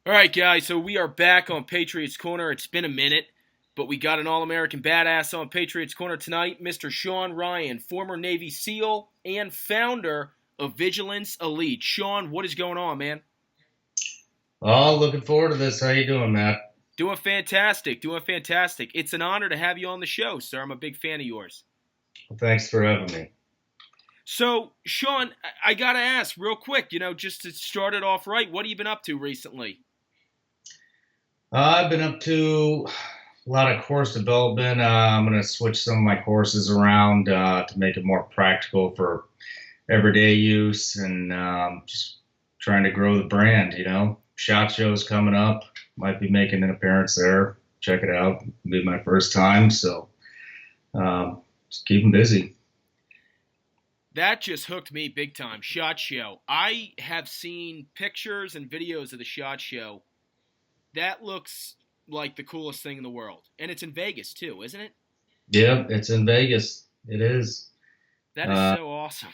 All right, guys, so we are back on Patriots Corner. It's been a minute, but we got an All American badass on Patriots Corner tonight, Mr. Shawn Ryan, former Navy SEAL and founder of Vigilance Elite. Shawn, what is going on, man? Oh, looking forward to this. How you doing, Matt? Doing fantastic, doing fantastic. It's an honor to have you on the show, sir. I'm a big fan of yours. Well, thanks for having me. So, Shawn, I gotta ask real quick, just to start it off right, what have you been up to recently? I've been up to a lot of course development. I'm going to switch some of my courses around to make it more practical for everyday use and just trying to grow the brand. SHOT Show's coming up. Might be making an appearance there. Check it out. It'll be my first time. So just keep 'em busy. That just hooked me big time. SHOT Show. I have seen pictures and videos of the SHOT Show. That looks like the coolest thing in the world. And it's in Vegas too, isn't it? Yeah, it's in Vegas. It is. That is Uh, so awesome.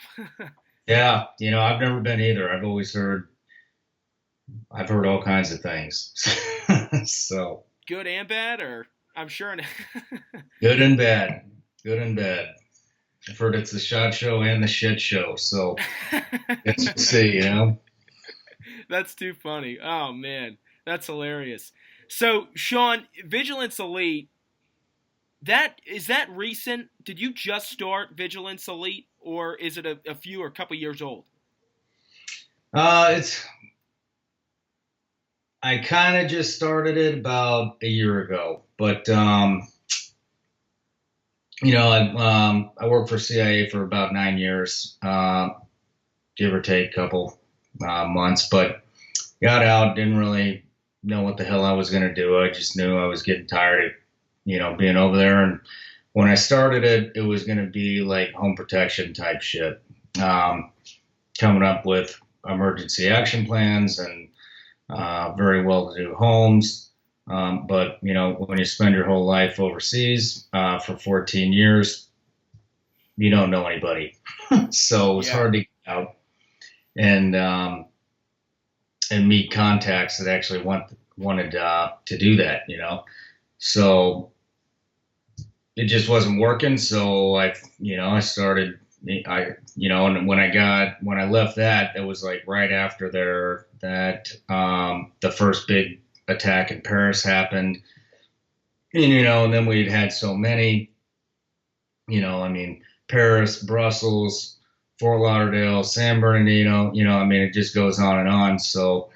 yeah, I've never been either. I've heard all kinds of things. So Good and bad, or I'm sure. good and bad, good and bad. I've heard it's the shot show and the shit show. So let's see. That's too funny. Oh man, that's hilarious. So, Shawn, Vigilance Elite. That recent? Did you just start Vigilance Elite, or is it a few or a couple years old? It's I kind of just started it about a year ago, but I worked for CIA for about 9 years, give or take a couple months, but got out, didn't really know what the hell I was going to do. I just knew I was getting tired of, being over there. And when I started it, it was going to be like home protection type shit, um, coming up with emergency action plans and very well to do homes. But, when you spend your whole life overseas for 14 years, you don't know anybody. So it was Yeah. hard to get out and meet contacts that actually wanted to do that. So it just wasn't working. So I started, and when I left that, it was like right after the first big attack in Paris happened. And then we'd had so many, I mean, Paris, Brussels, Fort Lauderdale, San Bernardino, it just goes on and on. So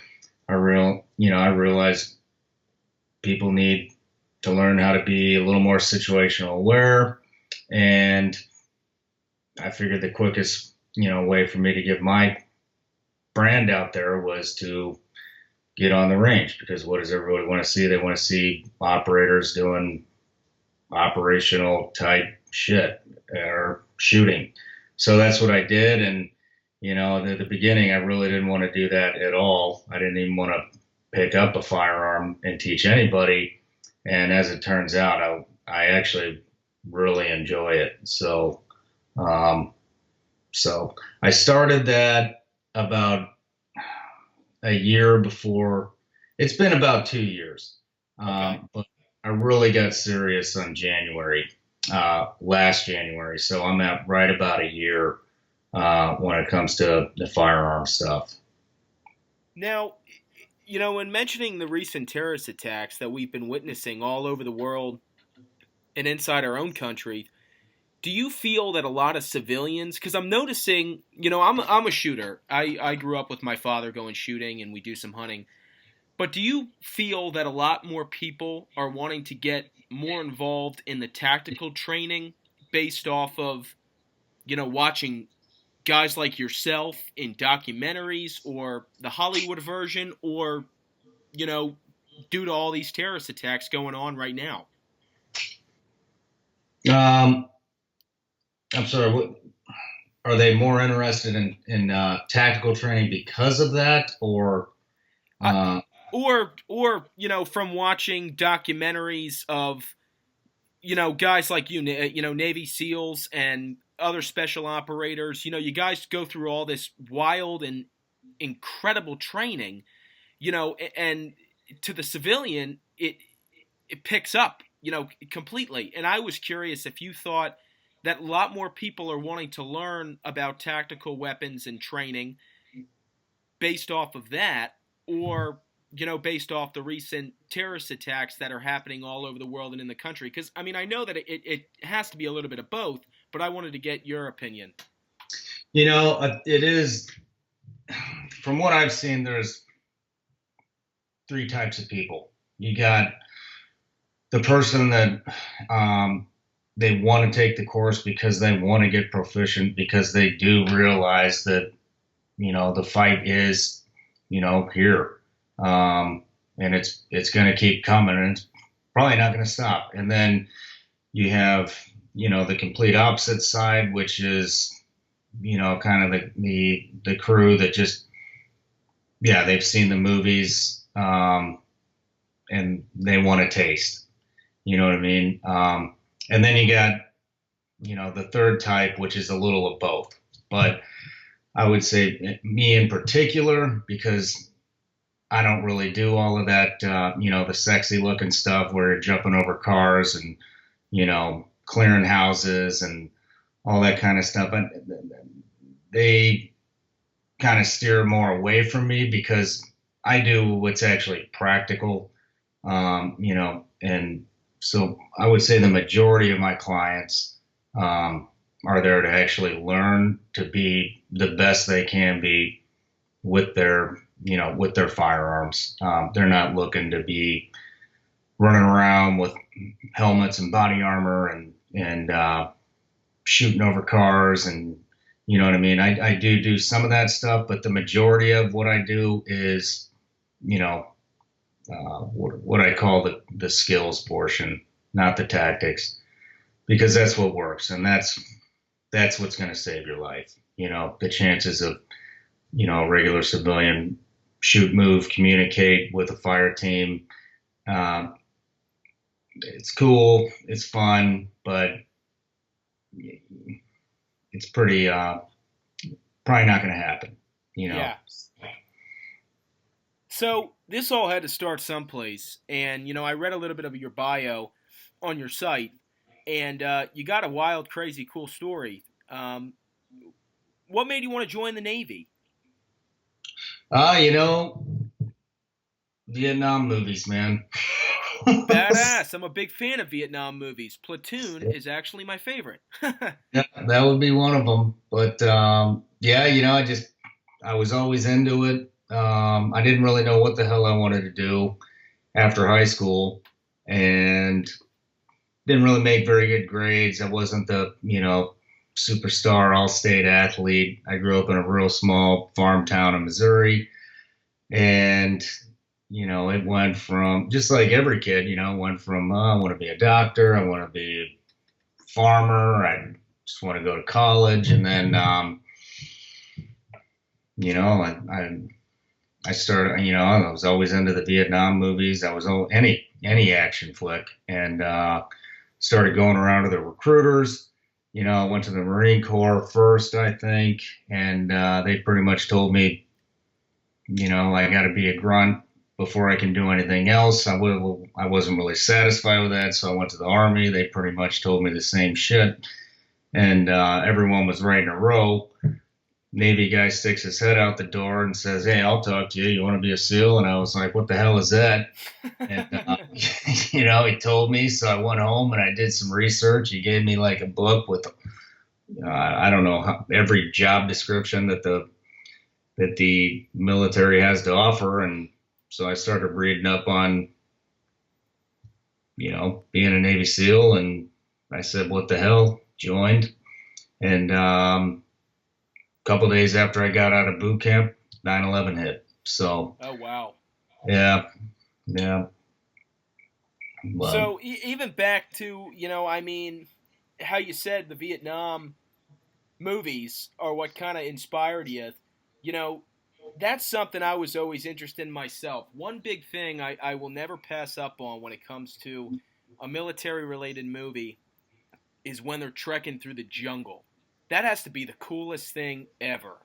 I realized people need to learn how to be a little more situational aware. And I figured the quickest, way for me to get my brand out there was to get on the range because what does everybody want to see? They want to see operators doing operational type shit or shooting. So that's what I did. And, at the beginning, I really didn't want to do that at all. I didn't even want to pick up a firearm and teach anybody. And as it turns out, I actually really enjoy it. Um, so I started that about a year before. It's been about 2 years, Okay. but I really got serious on January, last January. So I'm at right about a year when it comes to the firearm stuff. Now, when mentioning the recent terrorist attacks that we've been witnessing all over the world and inside our own country, do you feel that a lot of civilians? Because I'm noticing, I'm a shooter. I grew up with my father going shooting, and we do some hunting. But do you feel that a lot more people are wanting to get more involved in the tactical training based off of, watching guys like yourself in documentaries or the Hollywood version, or, you know, due to all these terrorist attacks going on right now? Um, I'm sorry. Are they more interested in tactical training because of that, or I, uh, or from watching documentaries of guys like Navy SEALs and other special operators. You guys go through all this wild and incredible training. and to the civilian, it picks up, completely. And I was curious if you thought that a lot more people are wanting to learn about tactical weapons and training based off of that, or based off the recent terrorist attacks that are happening all over the world and in the country. Because I mean, I know that it has to be a little bit of both, but I wanted to get your opinion. It is, from what I've seen, there's three types of people. You got the person that they want to take the course because they want to get proficient, because they do realize that, the fight is, here. And it's going to keep coming, and it's probably not going to stop. And then you have, the complete opposite side, which is, kind of the crew that just, yeah, they've seen the movies, and they want to taste. You know what I mean? And then you got, the third type, which is a little of both. But I would say me in particular, because I don't really do all of that, the sexy looking stuff where you're jumping over cars and, clearing houses and all that kind of stuff. And they kind of steer more away from me because I do what's actually practical, and so I would say the majority of my clients are there to actually learn to be the best they can be with their firearms. They're not looking to be running around with helmets and body armor and shooting over cars, and you know what I mean. I do some of that stuff, but the majority of what I do is, what I call the skills portion, not the tactics, because that's what works, and that's what's going to save your life. The chances of, a regular civilian shoot, move, communicate with a fire team. It's cool, it's fun, but it's pretty probably not going to happen. You know. Yeah. So this all had to start someplace, and I read a little bit of your bio on your site, and you got a wild, crazy, cool story. What made you want to join the Navy? Uh, you know, Vietnam movies, man. Badass. I'm a big fan of Vietnam movies. Platoon is actually my favorite. Yeah, that would be one of them. But yeah, I was always into it. I didn't really know what the hell I wanted to do after high school, and didn't really make very good grades. I wasn't the, superstar all-state athlete. I grew up in a real small farm town in Missouri, and it went from, just like every kid, went from I want to be a doctor, I want to be a farmer, I just want to go to college, and then I started, I was always into the Vietnam movies. I was any action flick, and started going around to the recruiters. I went to the Marine Corps first, I think, and they pretty much told me, I got to be a grunt before I can do anything else. I wasn't really satisfied with that, so I went to the Army. They pretty much told me the same shit, and everyone was right in a row. Navy guy sticks his head out the door and says, "Hey, I'll talk to you. You want to be a SEAL?" And I was like, "What the hell is that?" And he told me. So I went home and I did some research. He gave me like a book with, I don't know, every job description that the military has to offer. And so I started reading up on, being a Navy SEAL. And I said, "What the hell?" Joined. And couple days after I got out of boot camp, 9/11 hit. So, Oh wow. yeah, yeah. Well, So even back to I mean, how you said the Vietnam movies are what kind of inspired you. You know, that's something I was always interested in myself. One big thing I will never pass up on when it comes to a military related movie is when they're trekking through the jungle. That has to be the coolest thing ever.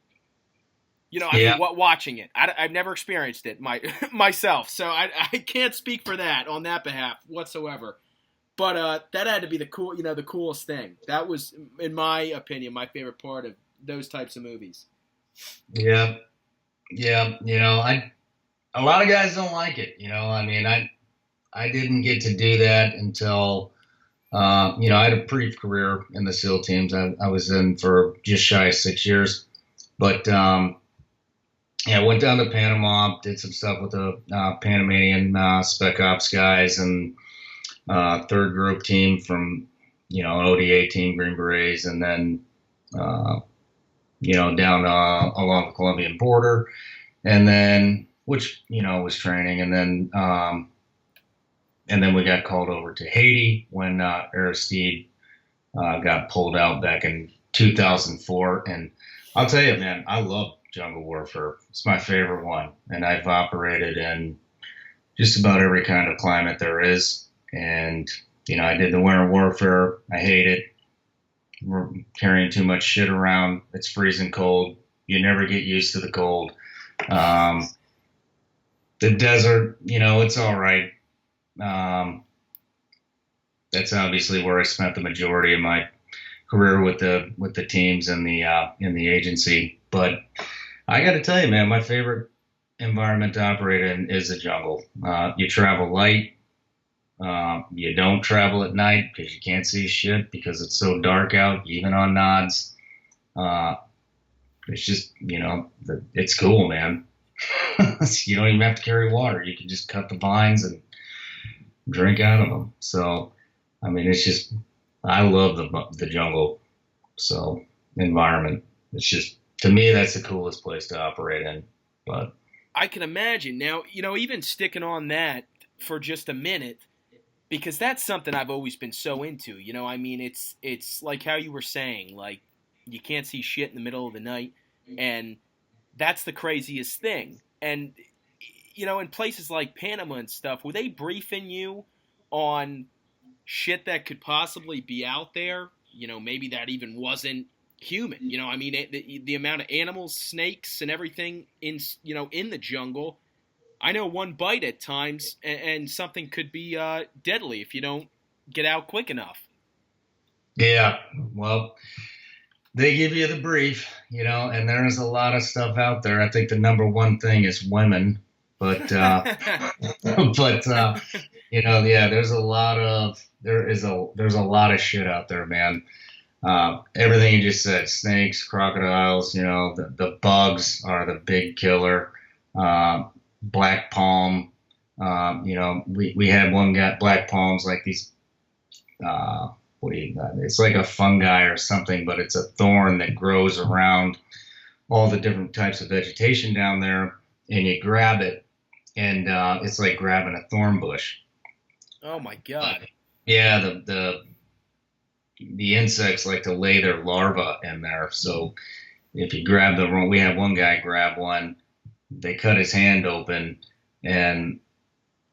I mean, Yeah, what watching it, I've never experienced it myself, so I can't speak for that on that behalf whatsoever. But that had to be the coolest thing. That was, in my opinion, my favorite part of those types of movies. yeah, yeah. I a lot of guys don't like it. I mean, I didn't get to do that until I had a brief career in the SEAL teams. I was in for just shy of 6 years, but yeah, I went down to Panama, did some stuff with the Panamanian Spec Ops guys and third group team from an ODA team, Green Berets, and then uh, down along the Colombian border, and then which was training, and then we got called over to Haiti when Aristide got pulled out back in 2004. And I'll tell you, man, I love jungle warfare. It's my favorite one, and I've operated in just about every kind of climate there is. And I did the winter warfare. I hate it. We're carrying too much shit around. It's freezing cold. You never get used to the cold. Um, the desert, it's all right. Um, that's obviously where I spent the majority of my career with the teams and the in the agency. But I got to tell you, man, my favorite environment to operate in is the jungle. You travel light. You don't travel at night because you can't see shit because it's so dark out, even on nods. Uh, it's just, it's cool, man. You don't even have to carry water. You can just cut the vines and drink out of them. So, I mean, it's just, I love the jungle. So, environment. It's just, to me, that's the coolest place to operate in. But I can imagine. Now, even sticking on that for just a minute, because that's something I've always been so into. I mean, it's like how you were saying, like you can't see shit in the middle of the night, and that's the craziest thing. And in places like Panama and stuff, were they briefing you on shit that could possibly be out there? Maybe that even wasn't human. I mean, the amount of animals, snakes, and everything in the jungle. I know one bite at times, and something could be deadly if you don't get out quick enough. yeah, well, they give you the brief, and there's a lot of stuff out there. I think the number one thing is women, but but yeah, there's a lot of shit out there, man. Everything you just said, snakes, crocodiles, the bugs are the big killer. Black palm, we had one got black palms like these, what do you got? It's like a fungi or something, but it's a thorn that grows around all the different types of vegetation down there, and you grab it, and it's like grabbing a thorn bush. Oh my god! Yeah, the insects like to lay their larvae in there. So if you grab the we had one guy grab one, they cut his hand open, and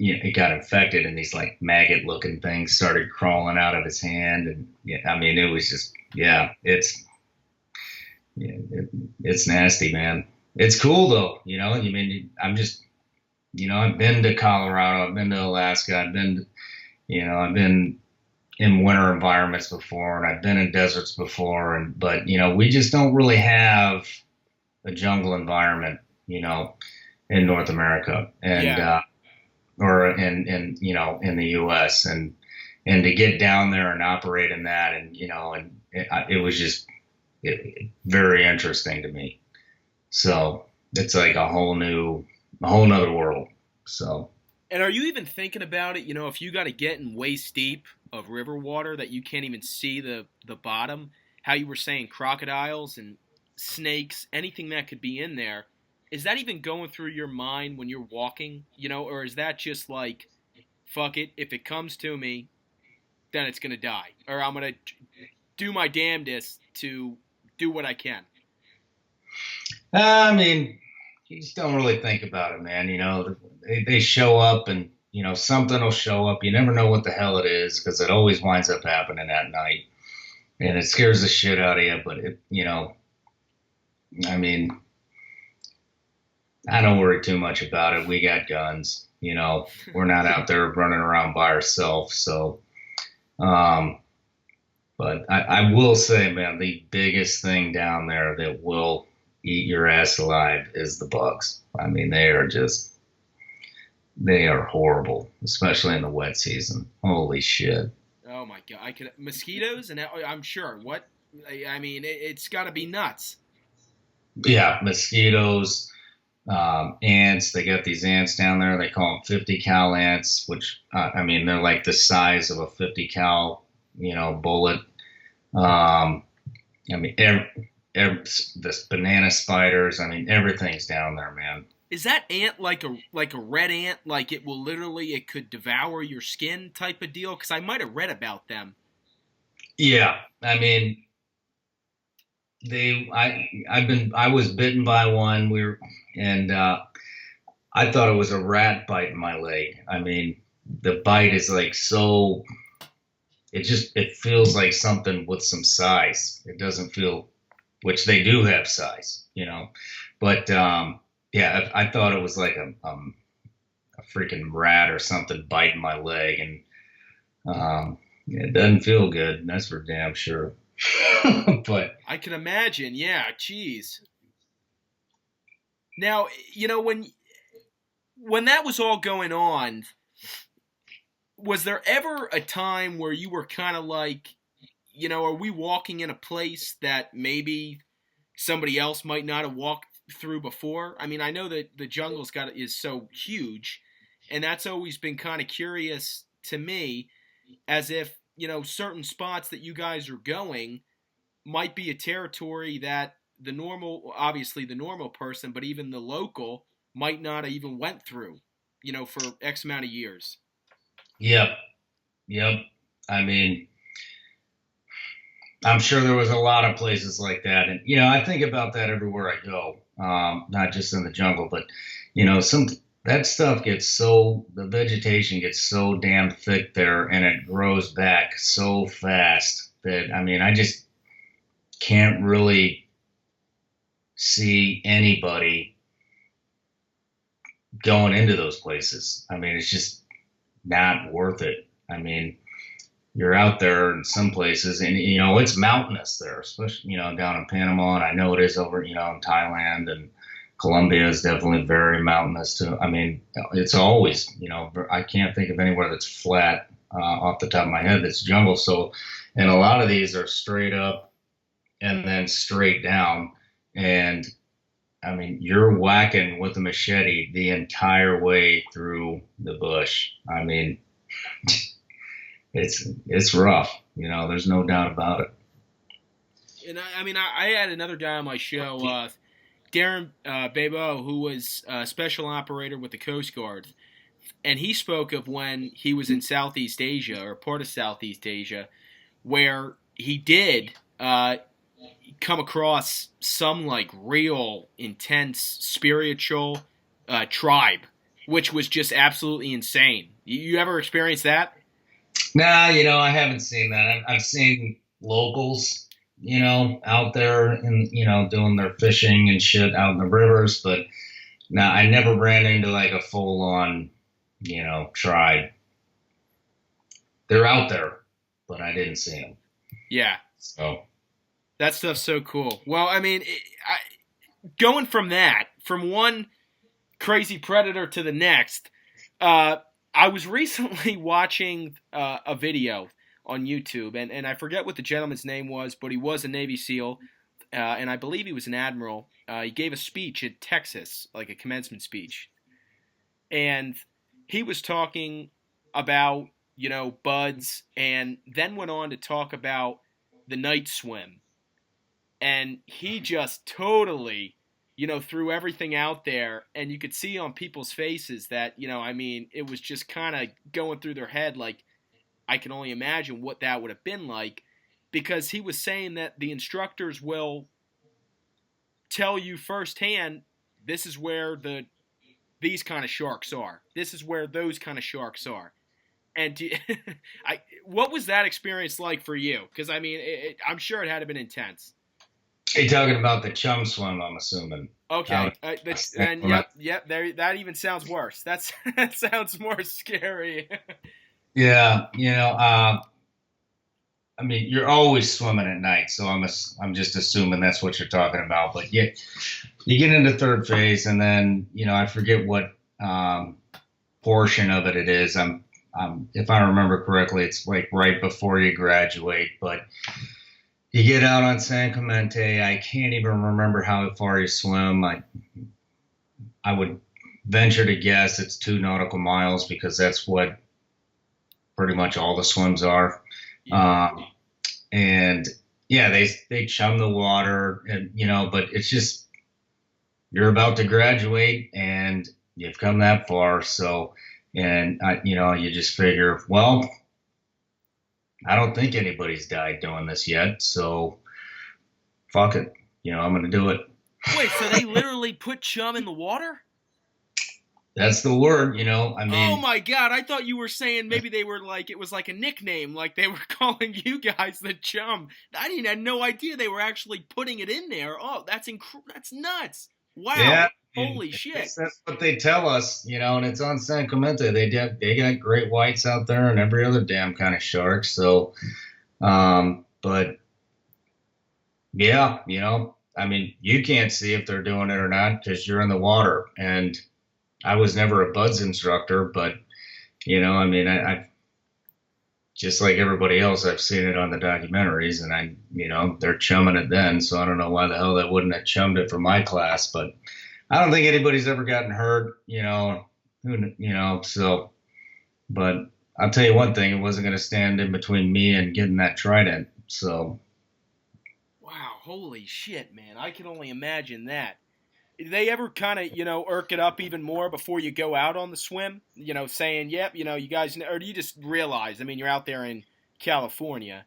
it got infected, and these like maggot looking things started crawling out of his hand. And yeah, I mean, it was just, yeah, it's nasty, man. It's cool though, I mean, I'm just, I've been to Colorado, I've been to Alaska, I've been in winter environments before, and I've been in deserts before, but we just don't really have a jungle environment, in North America, and Yeah, or in the U.S. and to get down there and operate in that, and it was just very interesting to me. So it's like a whole nother world. So and are you even thinking about it? If you got to get in waist deep of river water that you can't even see the bottom, how you were saying crocodiles and snakes, anything that could be in there. Is that even going through your mind when you're walking, or is that just like, fuck it, if it comes to me, then it's gonna die, or I'm gonna do my damnedest to do what I can. I mean, you just don't really think about it, man. They show up, and something will show up. You never know what the hell it is because it always winds up happening at night, and it scares the shit out of you. But I mean, I don't worry too much about it. We got guns. We're not out there running around by ourselves. So, um, but I will say, man, the biggest thing down there that will eat your ass alive is the bugs. I mean, they are horrible, especially in the wet season. Holy shit. Oh my god! I could mosquitoes, and I'm sure. What I mean, it's got to be nuts. Yeah, mosquitoes, ants. They got these ants down there. They call them 50 cal ants, which I mean they're like the size of a 50 cal, bullet. Um, I mean, this banana spiders. I mean, everything's down there, man. Is that ant like a red ant? Like it could devour your skin type of deal? Because I might have read about them. Yeah, I mean, I was bitten by one. And I thought it was a rat biting my leg. I mean, the bite is like so. It feels like something with some size. It doesn't feel, which they do have size, but yeah, I thought it was like a freaking rat or something biting my leg, and it doesn't feel good. That's for damn sure. But I can imagine. Yeah, jeez. Now, when that was all going on, was there ever a time where you were kind of like, are we walking in a place that maybe somebody else might not have walked through before? I mean, I know that the jungle's got is so huge, and that's always been kind of curious to me, as if certain spots that you guys are going might be a territory that obviously the normal person, but even the local might not have even went through, for X amount of years. yep, yep. I mean, I'm sure there was a lot of places like that, and I think about that everywhere I go, not just in the jungle, but some that stuff the vegetation gets so damn thick there, and it grows back so fast that I mean, I just can't really see anybody going into those places. I mean, it's just not worth it. I mean, you're out there in some places, and it's mountainous there, especially down in Panama, and I know it is over in Thailand, and Colombia is definitely very mountainous too. I mean, it's always I can't think of anywhere that's flat off the top of my head that's jungle. So, and a lot of these are straight up and then straight down, and I mean, you're whacking with a machete the entire way through the bush. I mean, it's rough. There's no doubt about it. And I had another guy on my show, Darren Bebo, who was a special operator with the Coast Guard, and he spoke of when he was in Southeast Asia or part of Southeast Asia, where he did come across some like real intense spiritual tribe, which was just absolutely insane. You ever experienced that? Nah, I haven't seen that. I've seen locals, out there and doing their fishing and shit out in the rivers, but now I never ran into like a full on, tribe. They're out there, but I didn't see them. Yeah. So that stuff's so cool. Well, I mean, going from one crazy predator to the next, I was recently watching a video on YouTube, and I forget what the gentleman's name was, but he was a Navy SEAL, and I believe he was an admiral. He gave a speech in Texas, like a commencement speech, and he was talking about buds, and then went on to talk about the night swim, and he just totally threw everything out there, and you could see on people's faces that, I mean, it was just kind of going through their head like, I can only imagine what that would have been like, because he was saying that the instructors will tell you firsthand, this is where these kind of sharks are. This is where those kind of sharks are. And what was that experience like for you? Because, I mean, I'm sure it had to have been intense. are you talking about the chum swim, I'm assuming? Okay. out in And yep. There. That even sounds worse. That sounds more scary. Yeah, I mean, you're always swimming at night, so I'm just assuming that's what you're talking about. But yeah, you get into third phase, and then I forget what um, portion of it is. If I remember correctly, it's like right before you graduate. But you get out on San Clemente. I can't even remember how far you swim. I would venture to guess it's 2 nautical miles because that's what pretty much all the swims are. Yeah. Um, and yeah, they chum the water, and but it's just you're about to graduate and you've come that far, so and you just figure, well, I don't think anybody's died doing this yet, so fuck it, I'm gonna do it. Wait. So they literally put chum in the water? That's the word, I Oh mean, my god, I thought you were saying maybe they were like, it was like a nickname, like they were calling you guys the chum. I didn't had no idea they were actually putting it in there. Oh, that's nuts. yeah, Wow. and Holy shit. that's what they tell us, and it's on San Clemente. They got great whites out there and every other damn kind of shark. So, but yeah, I mean, you can't see if they're doing it or not because you're in the water. And I was never a buds instructor, but I mean, I've just like everybody else, I've seen it on the documentaries, and they're chumming it then. So I don't know why the hell they wouldn't have chummed it for my class, but I don't think anybody's ever gotten hurt, so, but I'll tell you one thing, it wasn't going to stand in between me and getting that trident. So, Wow, holy shit, man. I can only imagine that. Do they ever kind of, irk it up even more before you go out on the swim? Saying, yep, you guys, or do you just realize, I mean, you're out there in California,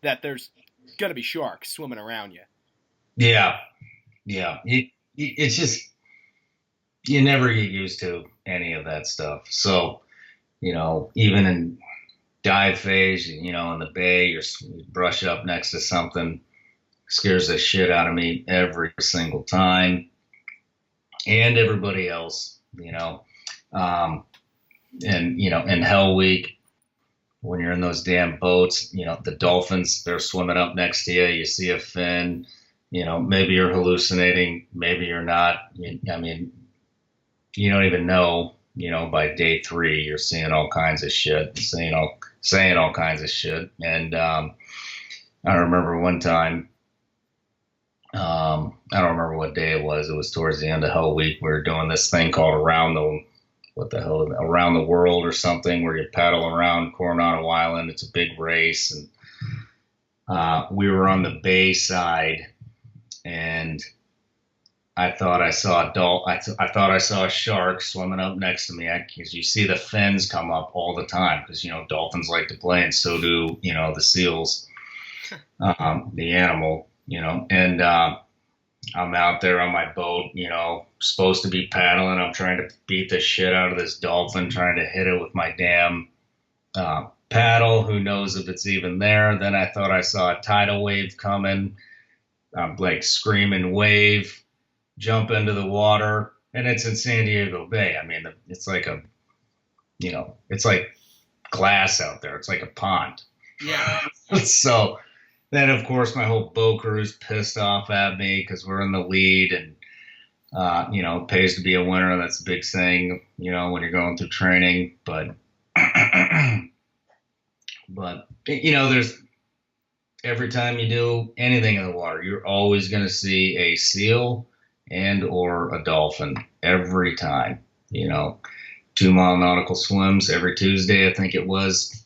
that there's going to be sharks swimming around you? yeah, yeah. It's just, you never get used to any of that stuff. So, even in dive phase, in the bay, you brush up next to something, scares the shit out of me every single time, and everybody else, and in Hell Week, when you're in those damn boats, the dolphins, they're swimming up next to you. You see a fin, maybe you're hallucinating, maybe you're not. I mean, you don't even know. By day 3, you're seeing all kinds of shit, saying all kinds of shit. And I remember one time, I don't remember what day it was. It was towards the end of Hell Week. We were doing this thing called around the world or something, where you paddle around Coronado Island. It's a big race, and we were on the bay side, and I thought I saw I thought I saw a shark swimming up next to me, because you see the fins come up all the time, because dolphins like to play, and so do the seals, the animal, and I'm out there on my boat, supposed to be paddling. I'm trying to beat the shit out of this dolphin, trying to hit it with my damn paddle. Who knows if it's even there? Then I thought I saw a tidal wave coming. I'm like screaming wave, jump into the water, and it's in San Diego Bay. I mean, it's like it's like glass out there. It's like a pond. Yeah. So then, of course, my whole boat crew's pissed off at me because we're in the lead, and it pays to be a winner. That's a big thing, when you're going through training. But, there's every time you do anything in the water, you're always going to see a seal and or a dolphin every time. 2 mile nautical swims every Tuesday, I think it was.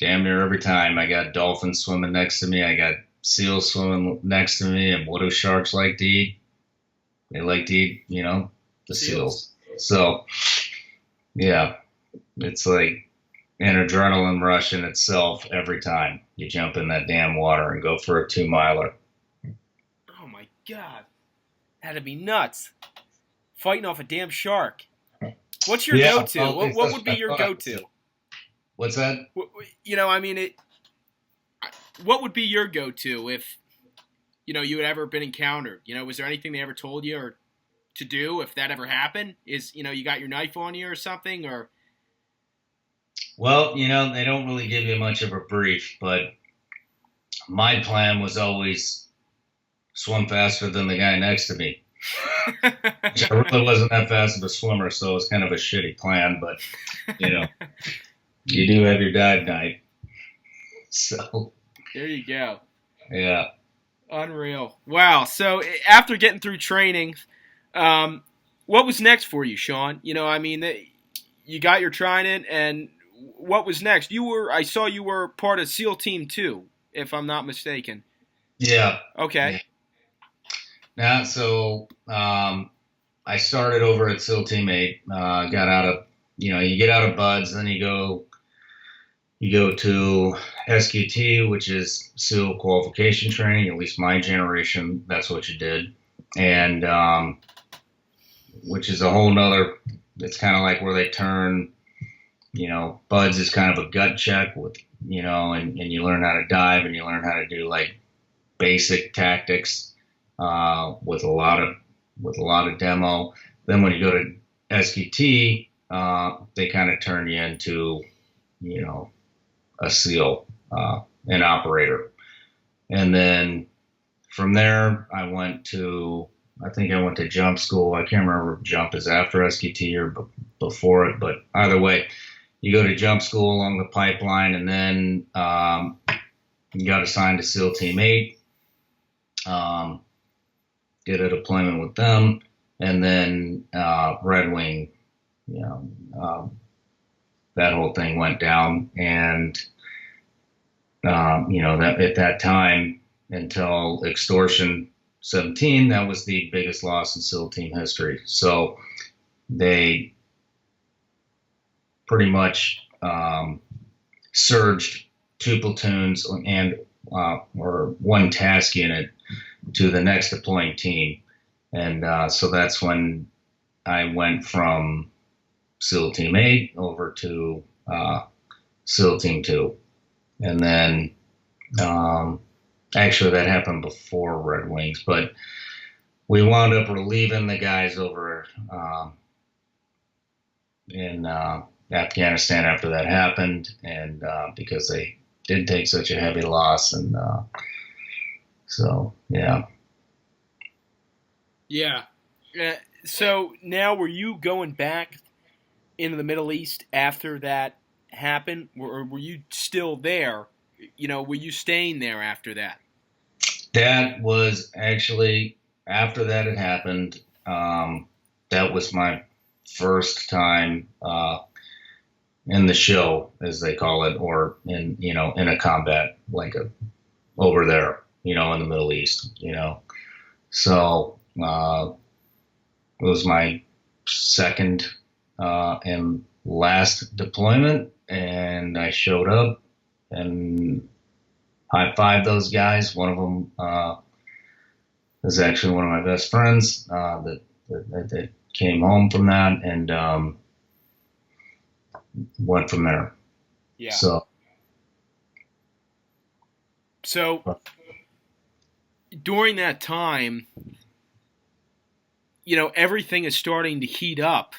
Damn near every time. I got dolphins swimming next to me. I got seals swimming next to me. And what do sharks like to eat? They like to eat, the seals. So, yeah, it's like an adrenaline rush in itself every time you jump in that damn water and go for a 2 miler. Oh my god. That'd be nuts. Fighting off a damn shark. What's your go-to? Well, what would be your go-to? What's that? I mean, what would be your go-to if, you had ever been encountered? Was there anything they ever told you, or to do if that ever happened? Is you got your knife on you or something, or Well, they don't really give you much of a brief, but my plan was always swim faster than the guy next to me. Which I really wasn't that fast of a swimmer, so it was kind of a shitty plan, but you know, you do have your dive night. So, there you go. yeah. Unreal. Wow. So after getting through training, what was next for you, Shawn? You got your trident, and what was next? I saw you were part of SEAL Team 2, if I'm not mistaken. Yeah. Okay. Yeah. Now, so I started over at SEAL Team 8. Got out of, you get out of BUDS, then you go to SQT, which is SEAL qualification training. At least my generation, that's what you did, and which is a whole nother. It's kind of like where they turn. BUDS is kind of a gut check with, and you learn how to dive and you learn how to do like basic tactics with a lot of demo. Then when you go to SQT, they kind of turn you into, a SEAL, an operator. And then from there, I think I went to jump school. I can't remember if jump is after SQT or before it, but either way, you go to jump school along the pipeline, and then you got assigned to SEAL Team 8. Did a deployment with them, and then Red Wing, that whole thing went down, and that at that time until Extortion 17, that was the biggest loss in SEAL Team history. So they pretty much surged 2 platoons and or 1 task unit to the next deploying team. And so that's when I went from SEAL Team 8 over to SEAL Team 2. And then actually that happened before Red Wings, but we wound up relieving the guys over in Afghanistan after that happened, and because they did take such a heavy loss, and so yeah. Yeah. So now, were you going back into the Middle East after that happened, or were you still there? Were you staying there after that? That was actually after that had happened. That was my first time in the show, as they call it, or in a combat like over there, in the Middle East, So it was my second and last deployment, and I showed up and high-fived those guys. One of them is actually one of my best friends that came home from that, and went from there. Yeah. So during that time, everything is starting to heat up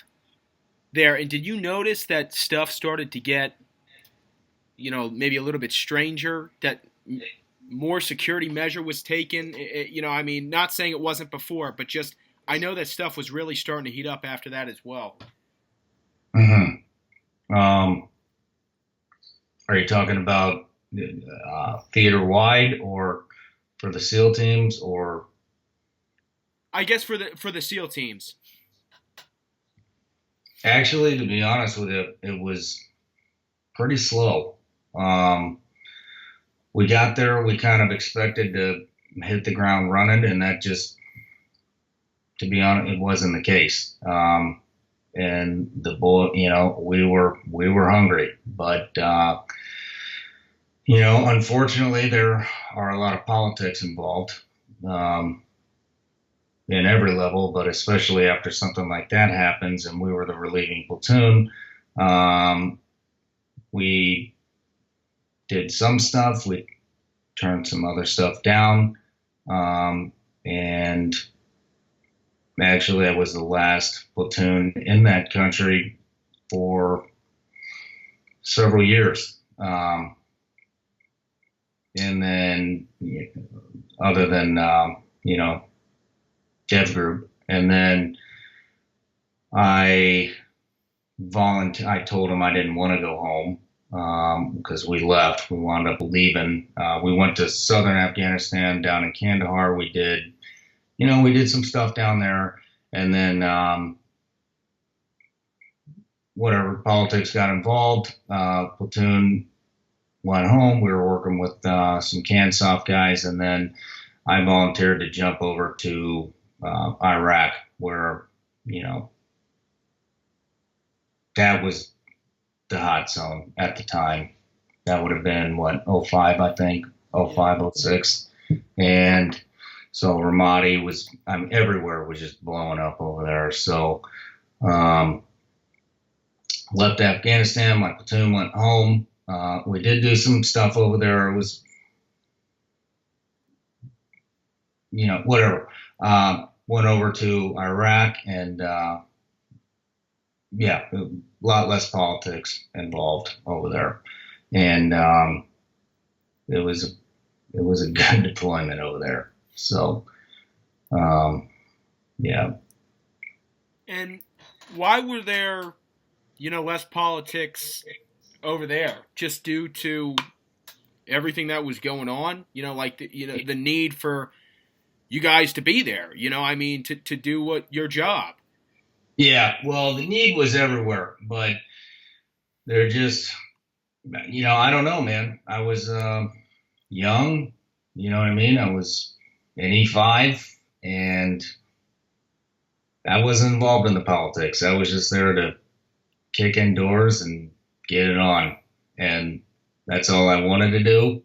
there. And did you notice that stuff started to get, maybe a little bit stranger, that more security measure was taken? Not saying it wasn't before, but just I know that stuff was really starting to heat up after that as well. Mm-hmm. Are you talking about theater wide, or for the SEAL teams, or? I guess for the SEAL teams. Actually, to be honest with you, it was pretty slow. We got there, we kind of expected to hit the ground running, and that just, to be honest, it wasn't the case. And the boy, we were hungry, but unfortunately, there are a lot of politics involved. In every level, but especially after something like that happens, and we were the relieving platoon. We did some stuff, we turned some other stuff down, and Actually, I was the last platoon in that country for several years. And then, other than, Dev Group. And then I I told him I didn't want to go home because we left. We wound up leaving. We went to southern Afghanistan down in Kandahar. We did some stuff down there. And then, whatever, politics got involved. Platoon went home. We were working with some CANSOF guys. And then I volunteered to jump over to Iraq, where, you know, that was the hot zone at the time. That would have been what, '05, I think, Yeah. '05, '06. And so Ramadi was, everywhere was just blowing up over there. So, um, left Afghanistan. My platoon went home. We did do some stuff over there. It was, whatever. Went over to Iraq, and yeah, a lot less politics involved over there. And it was it was a good deployment over there. So, um, yeah. And why were there, less politics over there? Just due to everything that was going on? Like the need for you guys to be there. I mean, to do what your job. Yeah, well, the need was everywhere, but they're just, I don't know, man. I was young, you know what I mean? I was in E5, and I wasn't involved in the politics. I was just there to kick in doors and get it on. And that's all I wanted to do.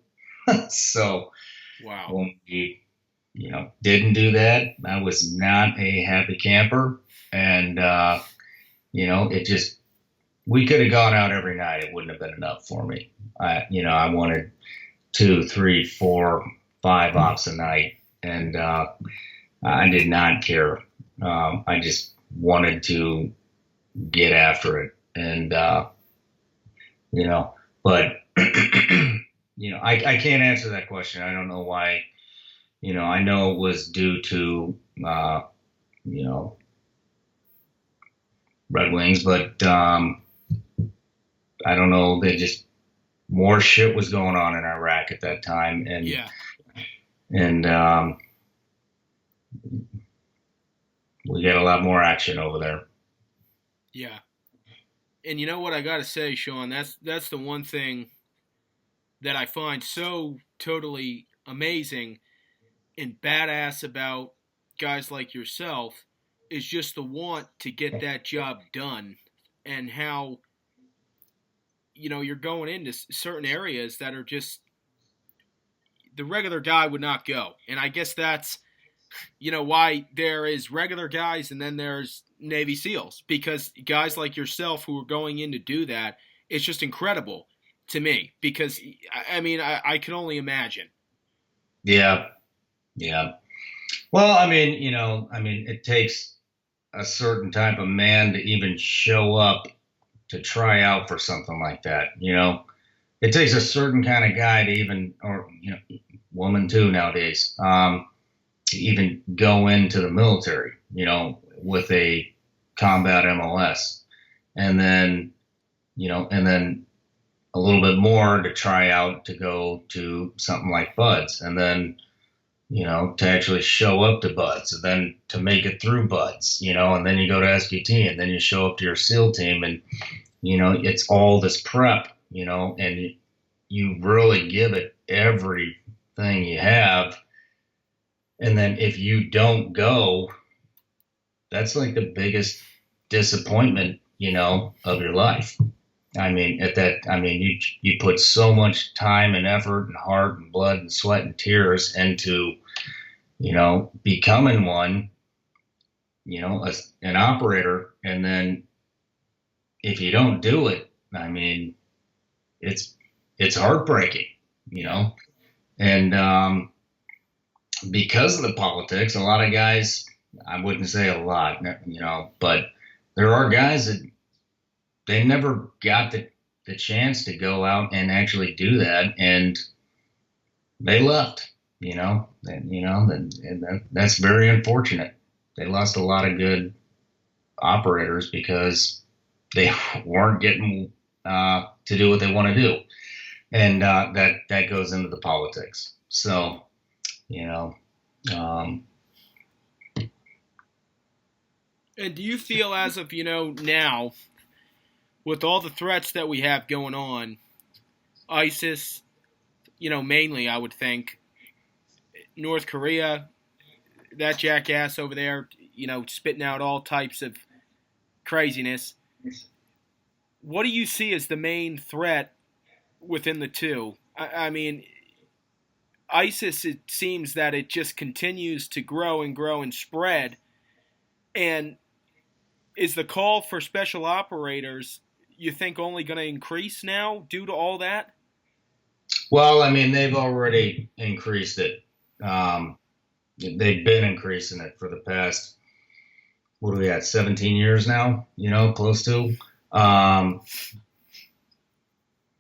So Wow. when we, didn't do that, I was not a happy camper. And, it just, we could have gone out every night. It wouldn't have been enough for me. I wanted two, three, four, five ops a night. And I did not care. I just wanted to get after it. And, but, I can't answer that question. I don't know why. I know it was due to, you know, Red Wings, but I don't know. They just, more shit was going on in Iraq at that time, and Yeah. and we get a lot more action over there. Yeah. And you know what I got to say, Shawn, that's the one thing that I find so totally amazing and badass about guys like yourself is just the want to get that job done, and how you're going into certain areas that are just the regular guy would not go. And I guess that's why there is regular guys and then there's Navy SEALs, because guys like yourself who are going in to do that, it's just incredible to me, because I mean I can only imagine. Yeah, yeah. Well, it takes a certain type of man to even show up to try out for something like that. It takes a certain kind of guy to even, or woman too nowadays, to even go into the military. With a combat MLS, and then a little bit more to try out to go to something like Buds, and then to actually show up to Buds, and then to make it through Buds, and then you go to SQT, and then you show up to your SEAL team, and it's all this prep, and you really give it everything you have. And then if you don't go, that's like the biggest disappointment, of your life. You put so much time and effort and heart and blood and sweat and tears into, becoming one, an operator. And then if you don't do it, it's, it's heartbreaking, and, because of the politics, a lot of guys, I wouldn't say a lot, but there are guys that they never got the chance to go out and actually do that, and they left. And that's very unfortunate. They lost a lot of good operators because they weren't getting to do what they want to do, and that goes into the politics. So, you know, um, And do you feel as of, now, with all the threats that we have going on, ISIS, mainly, I would think, North Korea, that jackass over there, spitting out all types of craziness. What do you see as the main threat within the two? I mean, ISIS, it seems that it just continues to grow and grow and spread. And is the call for special operators, you think, only going to increase now due to all that? well, I mean, they've already increased it. Um, they've been increasing it for the past, what are we at, 17 years now? Close to. Um,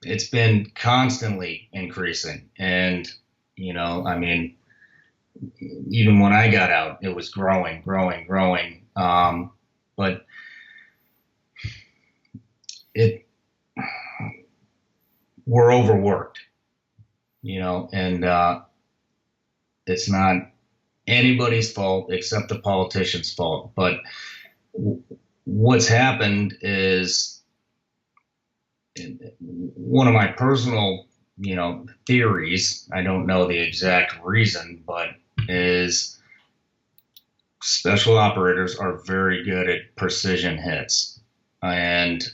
it's been constantly increasing, and I mean, even when I got out, it was growing, growing, growing. But it we're overworked, and it's not anybody's fault except the politicians' fault. But what's happened is one of my personal, theories. I don't know the exact reason, but is special operators are very good at precision hits, and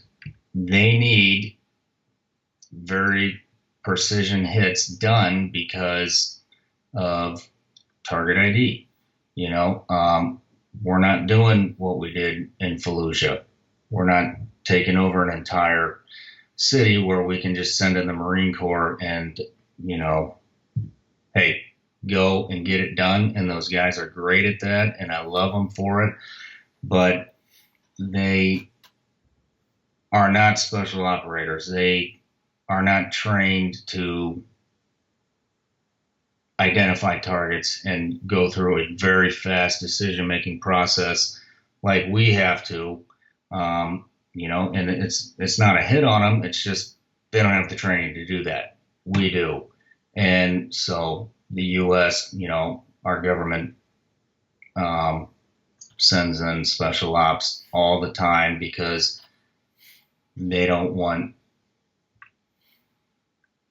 they need very precision hits done because of target ID. We're not doing what we did in Fallujah. We're not taking over an entire city where we can just send in the Marine Corps and, hey, go and get it done. And those guys are great at that, and I love them for it. But they are not special operators. They are not trained to identify targets and go through a very fast decision-making process like we have to. And it's not a hit on them. It's just they don't have the training to do that. We do. And so the U.S., our government sends in special ops all the time because they don't want,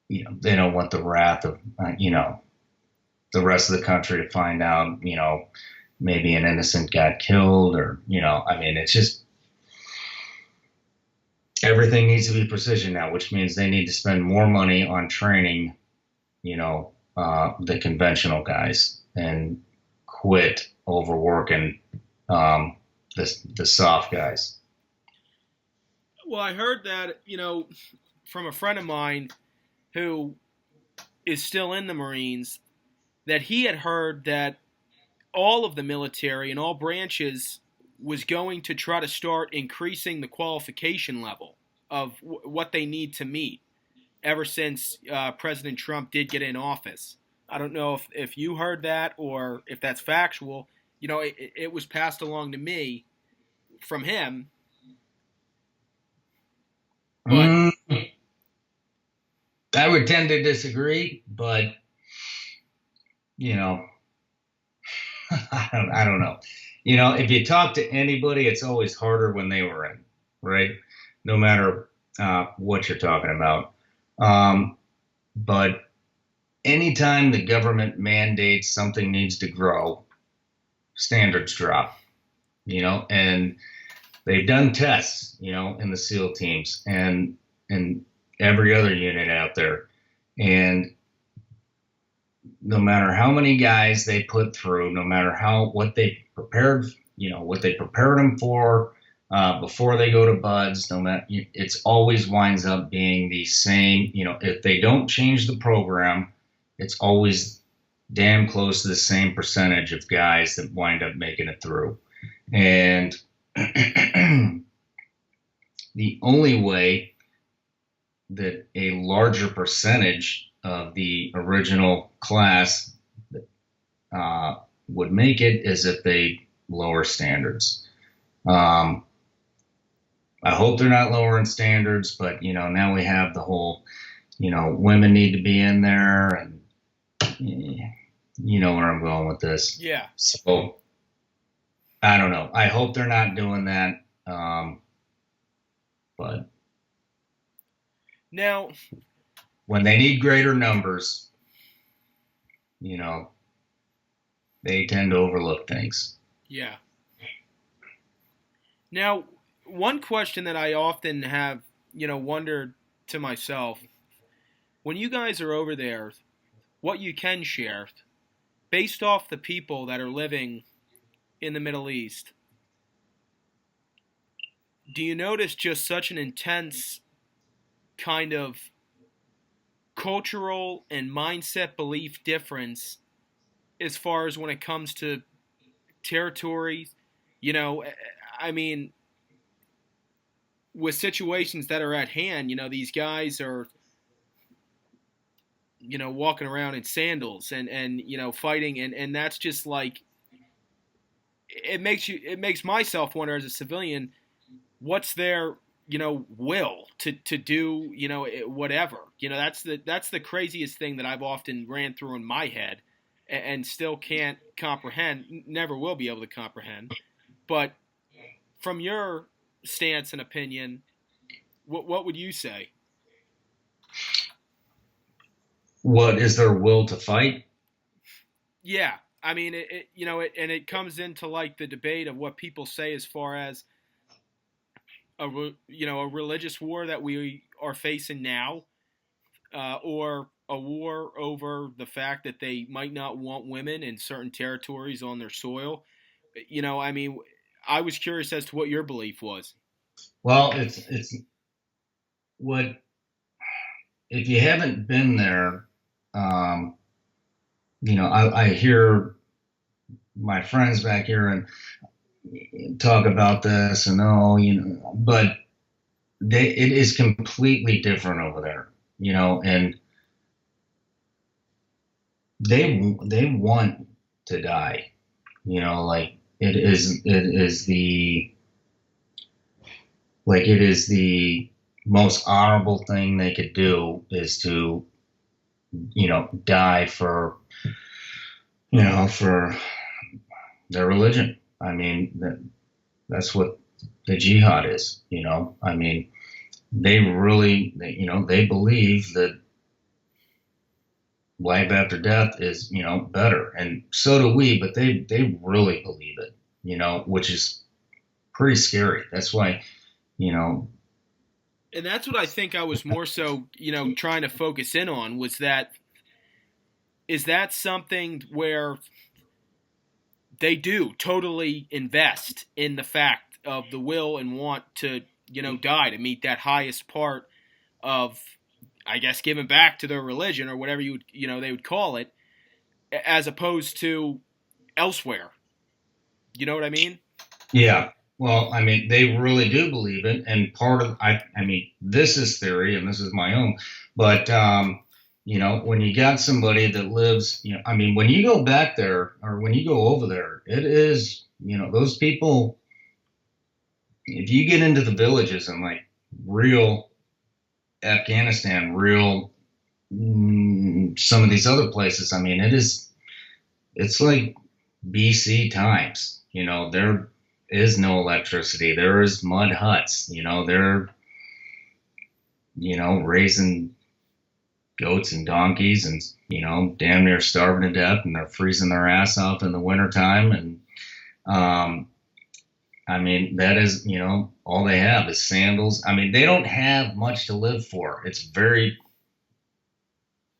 they don't want the wrath of, the rest of the country to find out, maybe an innocent got killed or, I mean, it's just, everything needs to be precision now, which means they need to spend more money on training, the conventional guys and quit overworking the soft guys. Well, I heard that, from a friend of mine who is still in the Marines, that he had heard that all of the military and all branches was going to try to start increasing the qualification level of what they need to meet ever since President Trump did get in office. I don't know if you heard that or if that's factual. It was passed along to me from him. But I would tend to disagree, but I don't know. If you talk to anybody, it's always harder when they were in, right? No matter what you're talking about. But anytime the government mandates something needs to grow, standards drop, and they've done tests, in the SEAL teams and every other unit out there. And no matter how many guys they put through, no matter what they prepared, what they prepared them for before they go to buds, no matter, it's always winds up being the same. If they don't change the program, it's always damn close to the same percentage of guys that wind up making it through. And the only way that a larger percentage of the original class would make it is if they lower standards. I hope they're not lowering standards, but now we have the whole, women need to be in there, and you know where I'm going with this. Yeah. So I don't know. I hope they're not doing that. But Now, when they need greater numbers, they tend to overlook things. yeah. Now, one question that I often have, wondered to myself, when you guys are over there, what you can share, based off the people that are living in the Middle East, do you notice just such an intense kind of cultural and mindset belief difference as far as when it comes to territory? I mean, with situations that are at hand, these guys are, walking around in sandals and fighting, and that's just like, it makes myself wonder as a civilian, what's their will to do whatever. That's the craziest thing that I've often ran through in my head, and still can't comprehend, never will be able to comprehend. But from your stance and opinion, what would you say? What is their will to fight? Yeah, I mean, and it comes into like the debate of what people say as far as a religious war that we are facing now, or a war over the fact that they might not want women in certain territories on their soil. I mean, I was curious as to what your belief was. Well, it's what if you haven't been there. Um, I hear my friends back here and talk about this, and but it is completely different over there, and they want to die, like it is the most honorable thing they could do is to die for their religion. I mean, that's what the jihad is. I mean, they believe that life after death is better, and so do we. But they really believe it. Which is pretty scary. That's why you know And that's what I think I was more so, trying to focus in on, was that, is that something where they do totally invest in the fact of the will and want to, die to meet that highest part of, I guess, giving back to their religion or whatever they would call it, as opposed to elsewhere. You know what I mean? Yeah. Well, I mean, they really do believe it, and part of I mean, this is theory, and this is my own, but when you got somebody that lives, I mean, when you go back there or when you go over there, it is, those people. If you get into the villages and like real Afghanistan, real some of these other places, I mean, it's like BC times. There is no electricity. There is mud huts. They're raising goats and donkeys and damn near starving to death, and they're freezing their ass off in the wintertime. And I mean, that is, all they have is sandals. I mean, they don't have much to live for. It's very,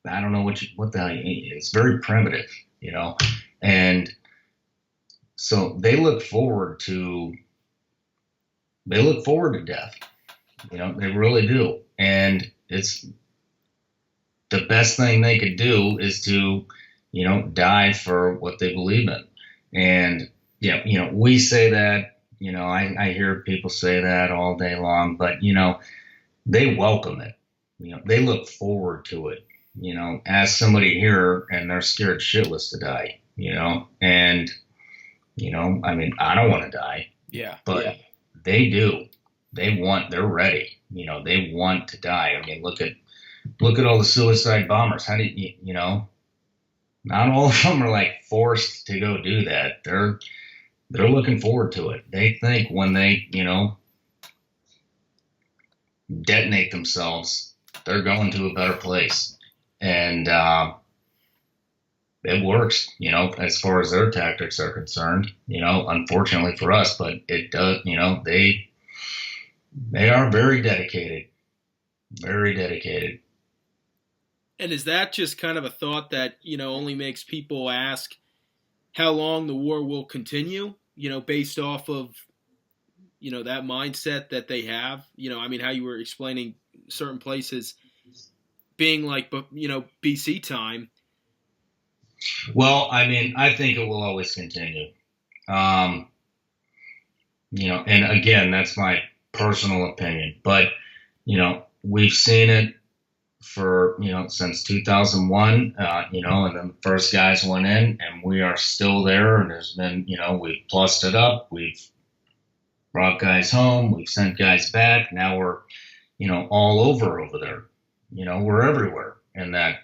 I don't know what the hell it's very primitive, and so they look forward to death. They really do. And it's the best thing they could do is to, die for what they believe in. And yeah, we say that, I hear people say that all day long, but they welcome it. They look forward to it. As somebody here and they're scared shitless to die, and I mean, I don't want to die, Yeah. but they do. They're ready. They want to die. I mean, look at all the suicide bombers. How do not all of them are like forced to go do that. They're looking forward to it. They think when they, detonate themselves, they're going to a better place. And it works, as far as their tactics are concerned, unfortunately for us, but it does, they are very dedicated, very dedicated. And is that just kind of a thought that, only makes people ask how long the war will continue, based off of, that mindset that they have? I mean, how you were explaining certain places being like, BC time. Well, I mean, I think it will always continue. Um, and again, that's my personal opinion, but, we've seen it for, since 2001, and then the first guys went in and we are still there. And there's been, we've plussed it up. We've brought guys home. We've sent guys back. Now we're, all over there. We're everywhere in that,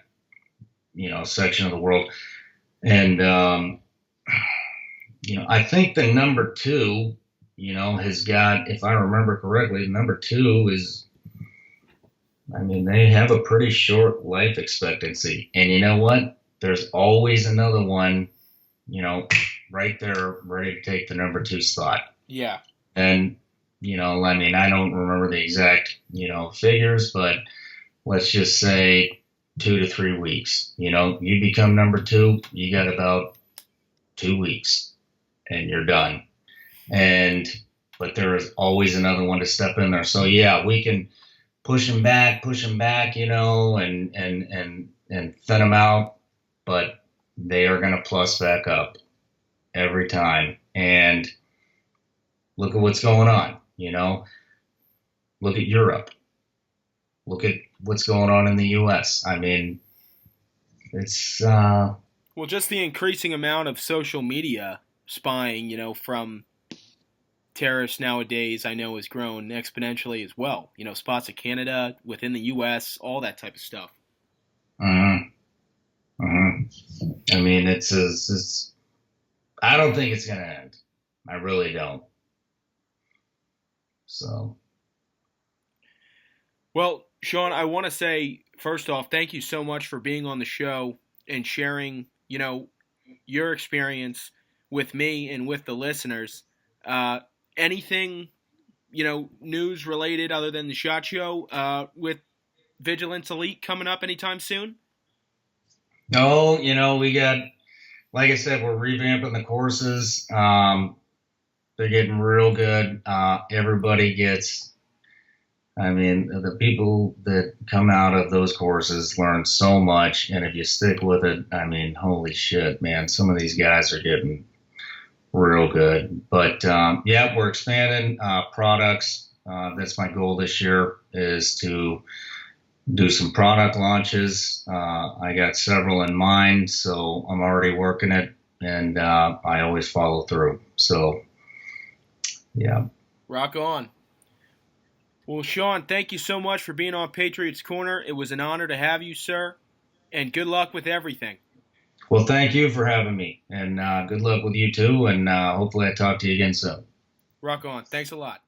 section of the world. And, I think the number two, has got, if I remember correctly, number two is, I mean, they have a pretty short life expectancy. And you know what? There's always another one, right there ready to take the number two spot. Yeah. And, I mean, I don't remember the exact, figures, but let's just say 2 to 3 weeks. You become number two, you got about 2 weeks and you're done. But there is always another one to step in there. So yeah, we can push them back, and thin them out, but they are going to plus back up every time. And look at what's going on, look at Europe, look at what's going on in the US. I mean, it's, Well, just the increasing amount of social media spying, from terrorists nowadays, I know has grown exponentially as well. Spots of Canada, within the U.S., all that type of stuff. I mean, it's I don't think it's going to end. I really don't. So. Well, Shawn, I want to say, first off, thank you so much for being on the show and sharing, your experience with me and with the listeners. Anything, news related other than the SHOT Show with Vigilance Elite coming up anytime soon? No, we got, like I said, we're revamping the courses. They're getting real good. Everybody gets, I mean, the people that come out of those courses learn so much. And if you stick with it, I mean, holy shit, man, some of these guys are getting real good. But yeah, we're expanding products. That's my goal this year, is to do some product launches. I got several in mind, so I'm already working it, and I always follow through. So yeah. Rock on. Well, Shawn, thank you so much for being on Patriots Corner. It was an honor to have you, sir, and good luck with everything. Well, thank you for having me, and good luck with you too, and hopefully I talk to you again soon. Rock on. Thanks a lot.